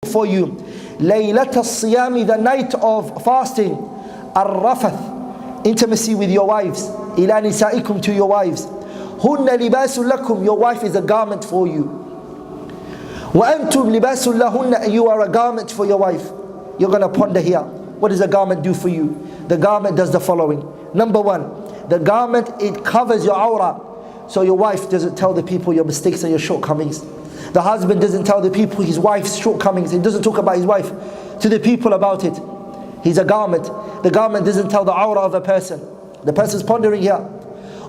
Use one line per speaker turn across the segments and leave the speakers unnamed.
for you. Laylat al-siyami, the night of fasting. Ar-rafath, intimacy with your wives. Ila nisaikum, to your wives. Hunna libasul lakum, your wife is a garment for you. Wa antum libasul lahunna, you are a garment for your wife. You're going to ponder here. What does a garment do for you? The garment does the following. Number one, the garment, it covers your awrah. So your wife doesn't tell the people your mistakes and your shortcomings. The husband doesn't tell the people his wife's shortcomings. He doesn't talk about his wife to the people about it. He's a garment. The garment doesn't tell the awrah of a person. The person's pondering here.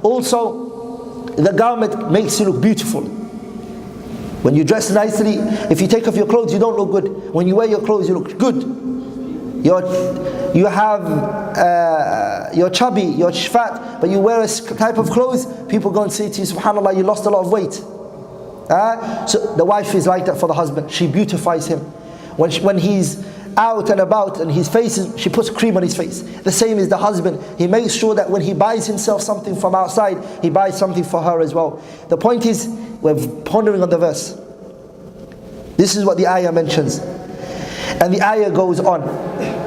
Also, the garment makes you look beautiful. When you dress nicely, if you take off your clothes, you don't look good. When you wear your clothes, you look good. You're chubby, you're fat, but you wear a type of clothes, people go and say to you, subhanAllah, you lost a lot of weight. So the wife is like that for the husband. She beautifies him. When he's out and about and his face is, she puts cream on his face. The same is the husband. He makes sure that when he buys himself something from outside, he buys something for her as well. The point is, we're pondering on the verse. This is what the ayah mentions. And the ayah goes on.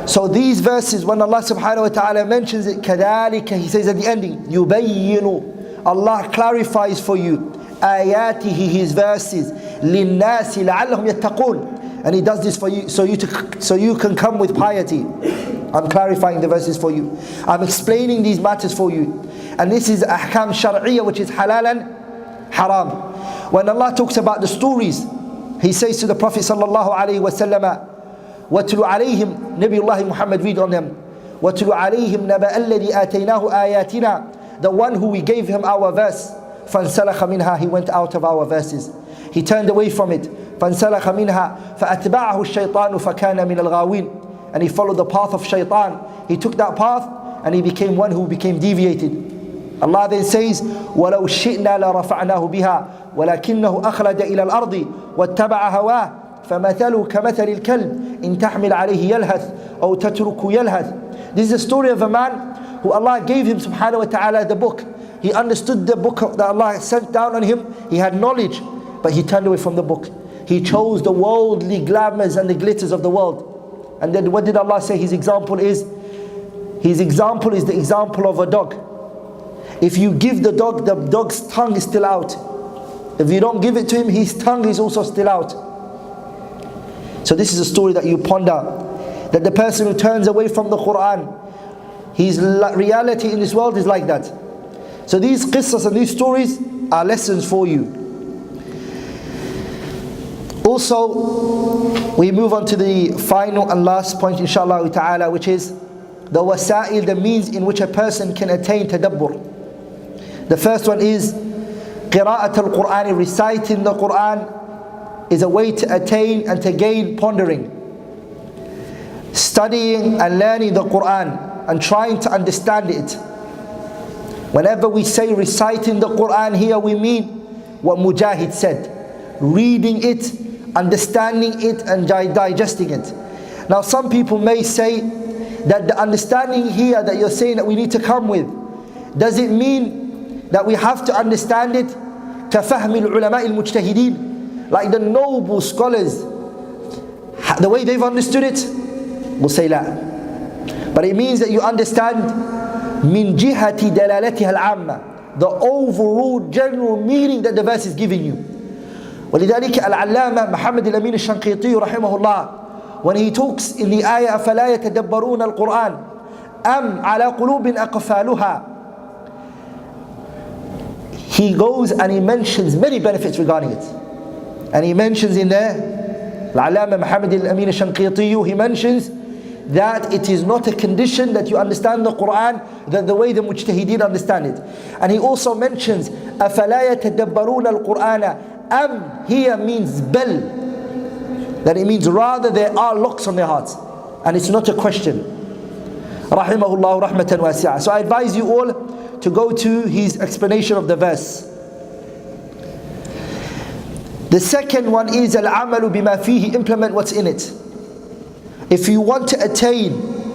So these verses, when Allah subhanahu wa ta'ala mentions it, كَذَلِكَ, He says at the ending, يُبَيِّنُ, Allah clarifies for you, آيَاتِهِ, His verses, لِلنَّاسِ لَعَلَّهُمْ يَتَّقُونَ. And He does this for you, so you can come with piety. I'm clarifying the verses for you. I'm explaining these matters for you. And this is ahkam shar'iyya, which is halal and haram. When Allah talks about the stories, He says to the Prophet sallallahu alaihi wasallam, وَاتْلُ عَلَيْهِمْ, Nabiullah Muhammad, read on them. وَاتْلُ عَلَيْهِمْ نَبَأَ الَّذِي آتَيْنَاهُ آيَاتِنَا, the one who we gave him our verse. فَانْسَلَخَ مِنْهَا, he went out of our verses. He turned away from it. فَانْسَلَخَ مِنْهَا فَأَتْبَعَهُ الشَّيْطَانُ فَكَانَ مِنَ الْغَاوِينَ, and he followed the path of shaitan. He took that path and he became one who became deviated. Allah then says, وَلَوْ شِئْنَا لَرَفَعْنَاهُ بِهَا وَلَكِنَّهُ أَخْلَدَ إِلَى الْأَرْضِ وَاتَّبَعَ هَوَاهُ فَمَثَلُهُ كَمَثَلِ الْكَلْبِ إِن تَحْمِلْ عَلَيْهِ يَلْهَثْ أَوْ تَتْرُكُ يَلْهَثْ. This is a story of a man who Allah gave him subhanahu wa ta'ala the book. He understood the book that Allah sent down on him. He had knowledge, but he turned away from the book. He chose the worldly glamours and the glitters of the world. And then what did Allah say his example is? His example is the example of a dog. If you give the dog's tongue is still out. If you don't give it to him, his tongue is also still out. So this is a story that you ponder, that the person who turns away from the Qur'an, his reality in this world is like that. So these qissas and these stories are lessons for you. Also, we move on to the final and last point, inshallah ta'ala, which is the wasa'il, the means in which a person can attain tadabbur. The first one is qira'at al-Qur'an, reciting the Qur'an is a way to attain and to gain pondering. Studying and learning the Qur'an and trying to understand it. Whenever we say reciting the Qur'an here, we mean what Mujahid said. Reading it, understanding it and digesting it. Now some people may say that the understanding here that you're saying that we need to come with, does it mean that we have to understand it كَفَهْمِ الْعُلَمَاءِ الْمُجْتَهِدِينَ, like the noble scholars, the way they've understood it? We'll say la. But it means that you understand مِنْ جِهَةِ دَلَالَتِهَا الْعَامَّةِ, the overall general meaning that the verse is giving you. ولذلك العلامة محمد الأمين الشنقيطي رحمه الله, when he talks in the ayah أَفَلَا يَتَدَبَّرُونَ الْقُرْآنَ أَمْ عَلَى قُلُوبٍ أَقْفَالُهَا, he goes and he mentions many benefits regarding it. And he mentions in there, العلامة محمد الأمين الشنقيطي, he mentions that it is not a condition that you understand the Qur'an that the way the mujtahideen understand it. And he also mentions أَفَلَا يَتَدَبَّرُونَ الْقُرْآنَ, here means bel, that it means rather there are locks on their hearts, and it's not a question. Rahimahullah rahmatan wasi'ah. So I advise you all to go to his explanation of the verse. The second one is al-amalu bima fihi, implement what's in it. If you want to attain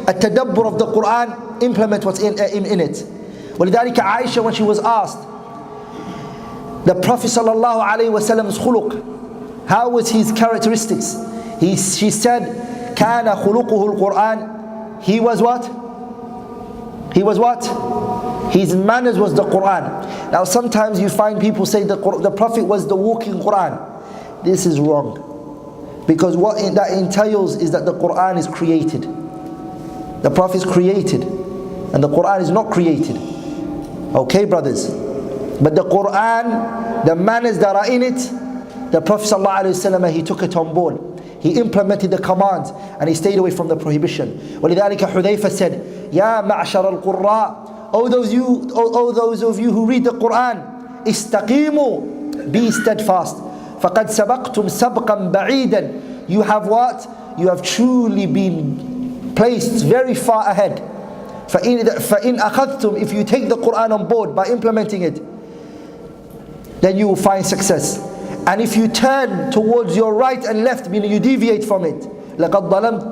a tadabbur of the Qur'an, implement what's in it. ولذلك Aisha, when she was asked the Prophet sallallahu alaihi wasallam's khuluq, how was his characteristics? She said, كَانَ خُلُقُهُ الْقُرْآنِ. He was what? He was what? His manners was the Qur'an. Now sometimes you find people say the Prophet was the walking Qur'an. This is wrong. Because what that entails is that the Qur'an is created. The Prophet is created. And the Qur'an is not created. Okay, brothers? But the Qur'an, the manners that are in it, the Prophet ﷺ, he took it on board. He implemented the commands and he stayed away from the prohibition. وَلِذَلِكَ حُذَيْفَ said, يَا مَعْشَرَ الْقُرَّاءِ, O those of you who read the Qur'an, استقيموا, be steadfast. فَقَدْ سَبَقْتُمْ سَبْقًا بَعِيدًا. You have what? You have truly been placed very far ahead. فَإِنْ أَخَذْتُمْ, if you take the Qur'an on board by implementing it, then you will find success. And if you turn towards your right and left, meaning you deviate from it, لَقَدْ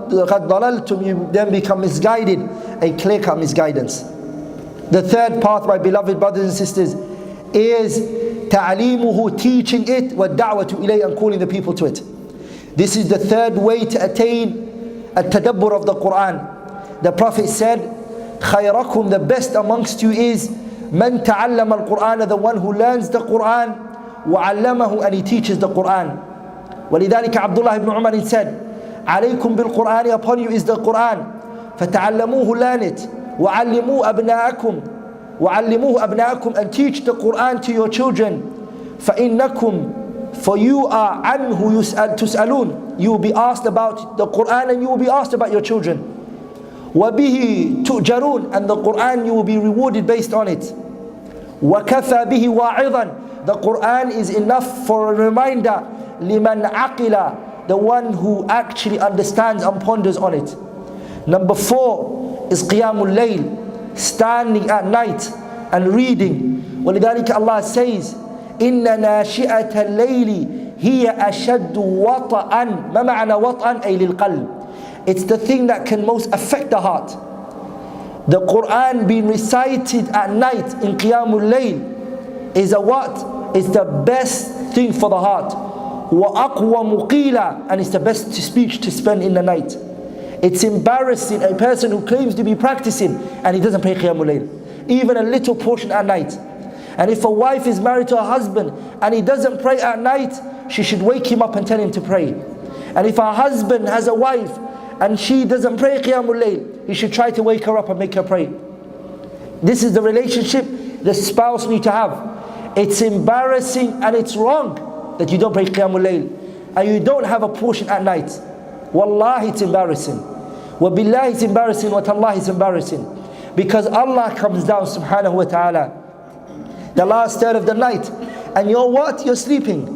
ضَلَلْتُمْ, you then become misguided, a clear-cut misguidance. The third path, my beloved brothers and sisters, is تَعْلِيمُهُ, teaching it, وَالدَّعْوَةُ إِلَيْهِ, and calling the people to it. This is the third way to attain a tadabbur of the Qur'an. The Prophet said, خَيْرَكُمْ, the best amongst you is مَنْ تَعَلَّمَ الْقُرْآنَ, the one who learns the Qur'an, وَعَلَّمَهُ, and he teaches the Qur'an. وَلِذَلِكَ Abdullah ibn Umar said, عَلَيْكُمْ بِالْقُرْآنِ, upon you is the Qur'an. فَتَعَلَّمُوهُ, learn it. وَعَلِّمُوا أَبْنَاءَكُمْ, and teach the Qur'an to your children. فَإِنَّكُمْ, for you are عَنْهُ تُسْأَلُونَ, you will be asked about the Qur'an and you will be asked about your children. وَبِهِ تُؤْجَرُونَ, and the Qur'an you will be rewarded based on it. وَكَفَى بِهِ وَاعِظًا, the Qur'an is enough for a reminder. لِمَنْ عَقِلَ, the one who actually understands and ponders on it. Number 4 is qiyamul layl, standing at night and reading. وَلِذَلِكَ Allah says, إِنَّ نَاشِئَةَ اللَّيْلِ هِيَ أَشَدُّ وَطَأً. مَا مَعْنَى وَطْأً؟ أي لِلْقَلْبِ. It's the thing that can most affect the heart. The Qur'an being recited at night in qiyamul layl is a what? It's the best thing for the heart. وَأَقْوَمُ قِيلًا, and it's the best speech to spend in the night. It's embarrassing a person who claims to be practicing and he doesn't pray qiyamul layl, even a little portion at night. And if a wife is married to a husband and he doesn't pray at night, she should wake him up and tell him to pray. And if a husband has a wife and she doesn't pray qiyamul layl, he should try to wake her up and make her pray. This is the relationship the spouse need to have. It's embarrassing and it's wrong that you don't pray qiyamul layl and you don't have a portion at night. Wallahi, it's embarrassing. Wabillahi, it's embarrassing. Watallahi, it's embarrassing. Because Allah comes down subhanahu wa ta'ala the last third of the night, and you're what? You're sleeping.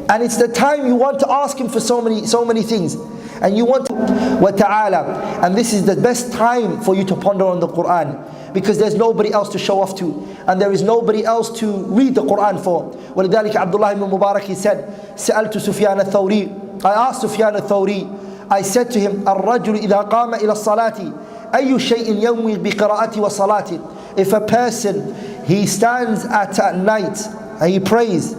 And it's the time you want to ask Him for so many things. And you want to wa ta'ala. And this is the best time for you to ponder on the Qur'an, because there's nobody else to show off to, and there is nobody else to read the Qur'an for. وَلِذَلِكَ Abdullah ibn Mubarak, he said, سَأَلْتُ سُفْيَانَ الثَّوْرِي, I asked Sufyan al-Thawri, I said to him, الرَّجُلُ إِذَا قَامَ إِلَى الصَّلَاةِ أَيُّ شَيْءٍ يَنْوِي بِقِرَاءَةِ وَصَلَاةِ. If a person, he stands at night and he prays,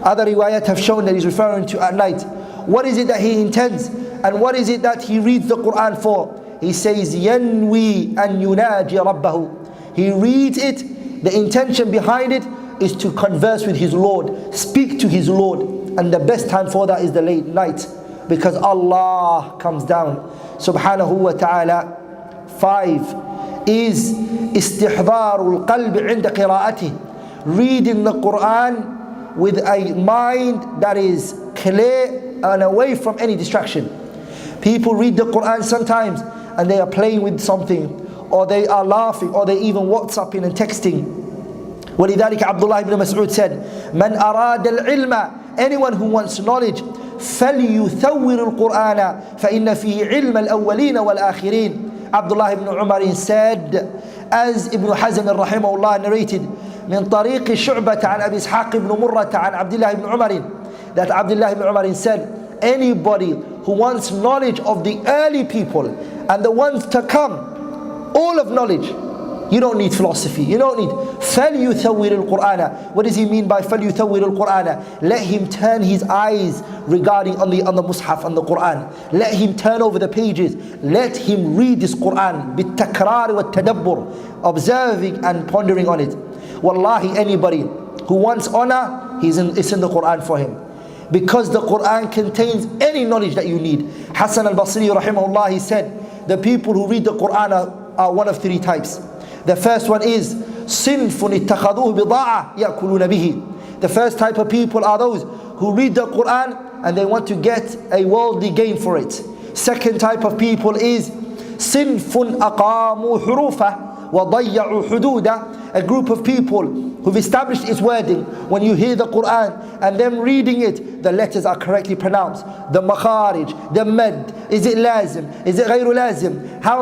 other riwayat have shown that he's referring to at night, what is it that he intends and what is it that he reads the Qur'an for? He says, يَنْوِي أَنْ يُنَاجِي رَبَّهُ. He reads it, the intention behind it is to converse with his Lord, speak to his Lord. And the best time for that is the late night, because Allah comes down subhanahu wa ta'ala. 5 is istihdarul qalb 'inda qira'atih, reading the Qur'an with a mind that is clear and away from any distraction. People read the Qur'an sometimes and they are playing with something, or they are laughing, or they even WhatsApping and texting. وَلِذَلِكَ Abdullah ibn Mas'ud said, مَنْ أَرَادَ الْعِلْمَ, anyone who wants knowledge, فَلْيُثَوِّرُ الْقُرْآنَ فَإِنَّ فِيهِ عِلْمَ الْأَوَّلِينَ وَالْآخِرِينَ. Abdullah ibn Umar said, as Ibn Hazm rahimahullah narrated, من طريق شعبة عن أبي إسحاق بن مرة عن عبد الله بن عمر, that Abdullah ibn Umar said, anybody who wants knowledge of the early people and the ones to come, all of knowledge, You don't need philosophy. You don't need فَلْيُثَوِّرِ الْقُرْآنَ. What does he mean by فَلْيُثَوِّرِ الْقُرْآنَ? Let him turn his eyes regarding on the Mus'haf, on the Qur'an. Let him turn over the pages. Let him read this Qur'an بِالتَّكْرَارِ وَالتَّدَبُّرِ, observing and pondering on it. Wallahi, anybody who wants honor, it's in the Qur'an for him. Because the Qur'an contains any knowledge that you need. Hassan al-Basri rahimahullah, he said, the people who read the Qur'an are one of three types. The first one is صِنْفٌ اتَّخَذُوهُ بِضَاعَةً يَأْكُلُونَ بِهِ. The first type of people are those who read the Qur'an and they want to get a worldly gain for it. Second type of people is صِنْفٌ أَقَامُوا حُرُوفًا وَضَيَّعُوا حُدُودًا. A group of people who've established its wording. When you hear the Qur'an and them reading it, the letters are correctly pronounced. The makharij, the mad, is it lazim, is it ghayru lazim, how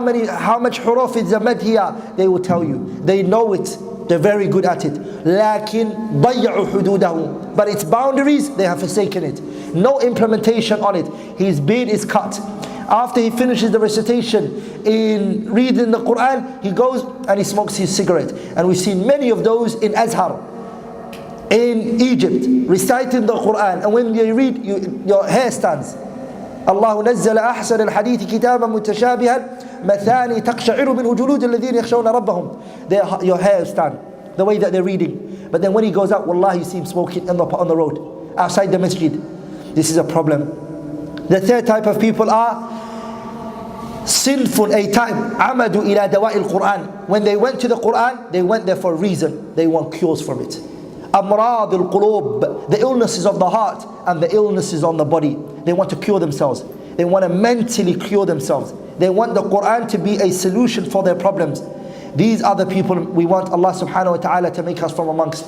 much huruf is the mad here? They will tell you. They know it. They're very good at it. لكن ضيعوا حدوده. But its boundaries, they have forsaken it. No implementation on it. His beard is cut. After he finishes the recitation in reading the Qur'an, he goes and he smokes his cigarette. And we've seen many of those in Azhar, in Egypt, reciting the Qur'an. And when they read, your hair stands. الله نزل أحسن الحديث كتابا متشابها مثاني تقشعر منه جلود الذين يخشون ربهم. Your hair stand, the way that they're reading. But then when he goes out, wallahi, you see him smoking on the road, outside the masjid. This is a problem. The third type of people are sinfun, a type amadu ila dawa'i al-Qur'an. When they went to the Qur'an, they went there for a reason. They want cures from it. Amrad al-qulub, the illnesses of the heart and the illnesses on the body. They want to cure themselves. They want to mentally cure themselves. They want the Qur'an to be a solution for their problems. These are the people we want Allah subhanahu wa ta'ala to make us from amongst.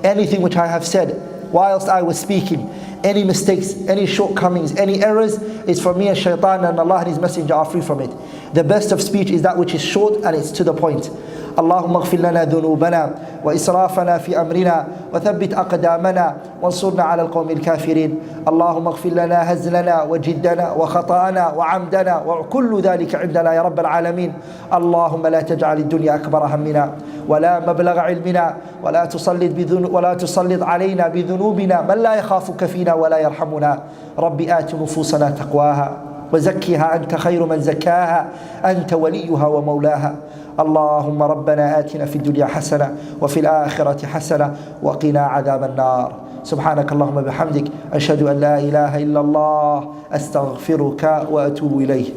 Anything which I have said whilst I was speaking, any mistakes, any shortcomings, any errors, is from me and shaitan, and Allah and His Messenger are free from it. The best of speech is that which is short and it's to the point. اللهم اغفر لنا ذنوبنا وإسرافنا في أمرنا وثبت أقدامنا وانصرنا على القوم الكافرين. اللهم اغفر لنا هزلنا وجدنا وخطأنا وعمدنا وكل ذلك عندنا يا رب العالمين. اللهم لا تجعل الدنيا أكبر همنا ولا مبلغ علمنا ولا تسلط علينا بذنوبنا من لا يخافك فينا ولا يرحمنا. ربي آت نفوسنا تقواها وزكها أنت خير من زكاها أنت وليها ومولاها. اللهم ربنا آتنا في الدنيا حسنة وفي الآخرة حسنة وقنا عذاب النار. سبحانك اللهم بحمدك أشهد أن لا إله إلا الله أستغفرك وأتوب إليه.